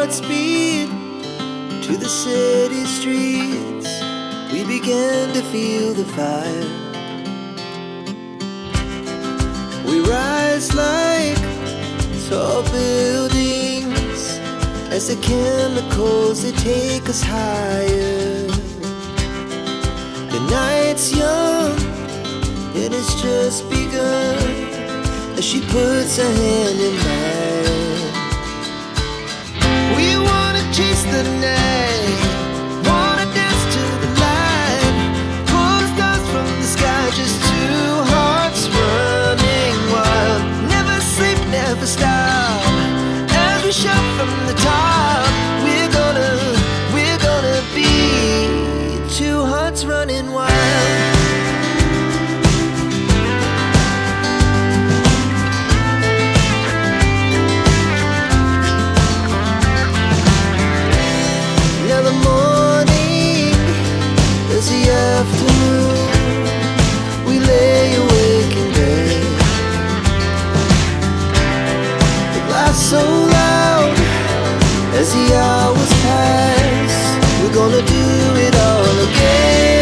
Godspeed to the city streets. We began to feel the fire. We rise like tall buildings as the chemicals, they take us higher. The night's young, it has just begun, as she puts her hand in mine. We wanna chase the night, wanna dance to the light, pull the stars from the sky, just two hearts running wild. Never sleep, never stop, as we shout from the top. We're gonna be two hearts running wild. Now the morning is the afternoon. We lay awake in bed. The laughs so loud as the hours pass. We're gonna do it all again.